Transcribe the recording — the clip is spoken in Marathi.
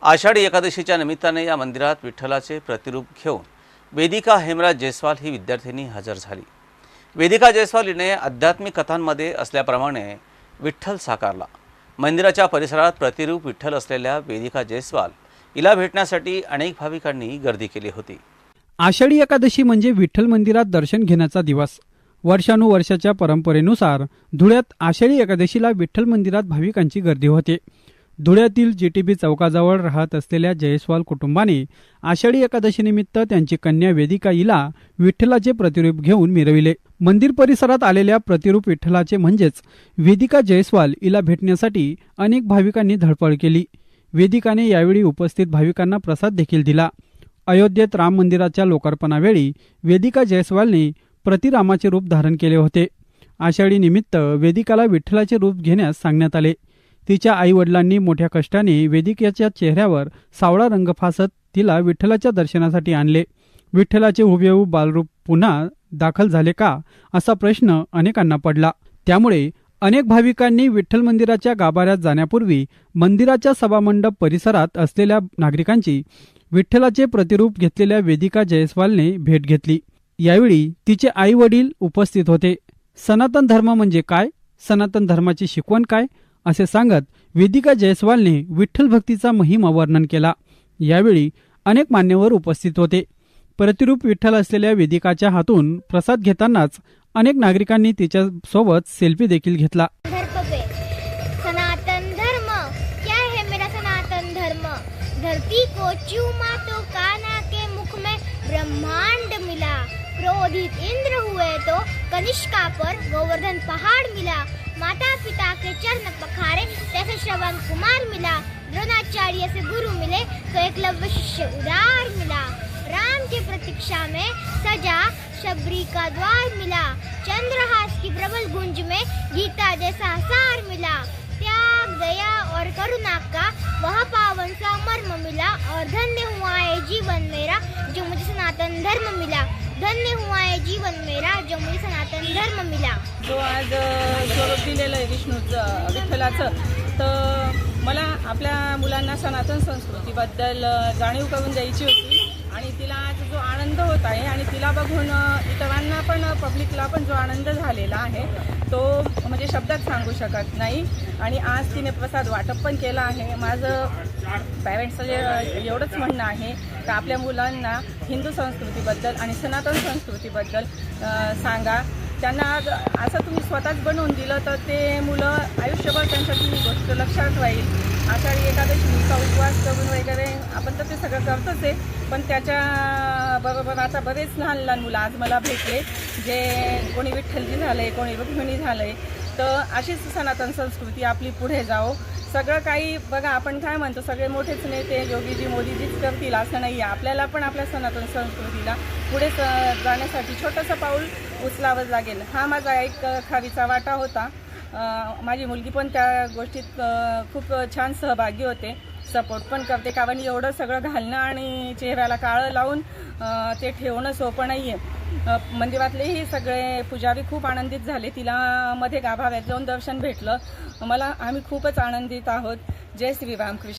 आषाढी एकादशीच्या निमित्ताने या मंदिरात विठ्ठलाचे प्रतिरूप घेऊन वेदिका हेमराज जयस्वाल ही विद्यार्थिनी हजर झाली। वेदिका जयस्वाल हिने आध्यात्मिक कथांमध्ये असल्याप्रमाणे विठ्ठल साकारला। मंदिराच्या परिसरात प्रतिरूप विठ्ठल असलेल्या वेदिका जयस्वाल हिला भेटण्यासाठी अनेक भाविकांनी गर्दी केली होती। आषाढी एकादशी म्हणजे विठ्ठल मंदिरात दर्शन घेण्याचा दिवस। वर्षानुवर्षाच्या परंपरेनुसार धुळ्यात आषाढी एकादशीला विठ्ठल मंदिरात भाविकांची गर्दी होते। धुळ्यातील जीटीबी चौकाजवळ राहत असलेल्या जयस्वाल कुटुंबाने आषाढी एकादशीनिमित्त त्यांची कन्या वेदिका हिला विठ्ठलाचे प्रतिरूप घेऊन मिरविले। मंदिर परिसरात आलेल्या प्रतिरूप विठ्ठलाचे म्हणजेच वेदिका जयस्वाल हिला भेटण्यासाठी अनेक भाविकांनी धडपड केली। वेदिकाने यावेळी उपस्थित भाविकांना प्रसाद देखील दिला। अयोध्येत राम मंदिराच्या लोकार्पणावेळी वेदिका जयस्वालने प्रतिरामाचे रूप धारण केले होते। आषाढी निमित्त वेदिकाला विठ्ठलाचे रूप घेण्यास सांगण्यात आले। तिच्या आई वडिलांनी मोठ्या कष्टाने वेदिकेच्या चेहऱ्यावर सावळा रंग फासत तिला विठ्ठलाच्या दर्शनासाठी आणले। विठ्ठलाचे हुबेहूब बालरूप पुन्हा दाखल झाले का असा प्रश्न अनेकांना पडला। त्यामुळे अनेक भाविकांनी विठ्ठल मंदिराच्या गाभाऱ्यात जाण्यापूर्वी मंदिराच्या सभामंडप परिसरात असलेल्या नागरिकांची विठ्ठलाचे प्रतिरूप घेतलेल्या वेदिका जयस्वालने भेट घेतली। यावेळी तिचे आई वडील उपस्थित होते। सनातन धर्म म्हणजे काय, सनातन धर्माची शिकवण काय असे सांगत वेदिका जयस्वालने विठ्ठल भक्तीचा महिमा वर्णन केला। यावेळी अनेक मान्यवर उपस्थित होते। प्रतिरूप विठ्ठल असलेल्या वेदिकाच्या हातून प्रसाद घेतानाच अनेक नागरिकांनी तिच्या सोबत सेल्फी देखील घेतला। सनातन धर्म क्या है मेरा सनातन धर्म, धरती को चूमा तो कान्हा के मुख में ब्रह्मांड मिला, क्रोधित इंद्र हुए तो कनिष्का पर गोवर्धन पहाड़ मिला, माता पिता के चरण पखारे जैसे श्रवण कुमार मिला, द्रोणाचार्य से गुरु मिले तो एकलव्य शिष्य उदार मिला, राम की प्रतीक्षा में सजा शबरी का द्वार मिला, चंद्रहास की प्रबल गुंज में गीता जैसा सार मिला, त्याग दया और करुणा का वह पावन सा मर्म मिला, और धन्य हुआ है जीवन मेरा जो मुझे सनातन धर्म मिला, धन्य हुआ है जीवन मेरा जो मुझे सनातन धर्म मिला। जो आज स्वरूप दिलेलं आहे विठ्ठलाचं, तर मला आपल्या मुलांना सनातन संस्कृतीबद्दल जाणीव करून द्यायची होती आणि तिला आज जो आनंद होत आहे आणि तिला बघून इतरांना पण पब्लिकला पण जो आनंद झालेला आहे तो म्हणजे शब्दात सांगू शकत नाही। आणि आज तिने प्रसाद वाटप पण केला आहे। माझं पॅरेंट्सचं एवढंच म्हणणं आहे की आपल्या मुलांना हिंदू संस्कृतीबद्दल आणि सनातन संस्कृतीबद्दल सांगा। त्यांना आज असं तुम्ही स्वतःच बनवून दिलं तर ते मुलं आयुष्यभर त्यांच्या ती गोष्ट लक्षात राहील। आषाढी एकादशीचा उपवास करून वगैरे आपण तर ते सगळं करतोच आहे, पण त्याच्या बरोबर आता बरेच लहान लहान मुलं आज मला भेटले जे कोणी विठ्ठलजी झाले, कोणी रुक्मिणी झाले। तर अशीच सनातन संस्कृती आपली पुढे जाओ। सगळं काही बघा, आपण काय म्हणतो सगळे मोठेच नेते योगीजी मोदीजीच करतील असं नाही आहे। आपल्याला पण आपल्या सनातन संस्कृतीला पुढे जाण्यासाठी छोटंसं पाऊल उचलावं लागेल। हा माझा एक खारीचा वाटा होता। माझी मुलगी पण त्या गोष्टीत खूप छान सहभागी होते, सपोर्ट पण करते, कारण एवढं सगळं घालणं आणि चेहऱ्याला काळं लावून ते ठेवणं सोपं नाही आहे। मंदिरातलेही सगळे पुजारी खूप आनंदित झाले। तिला मध्ये गाभाऱ्यात जाऊन दर्शन भेटलं। आम्ही खूपच आनंदित आहोत। जय श्री राम कृष्ण।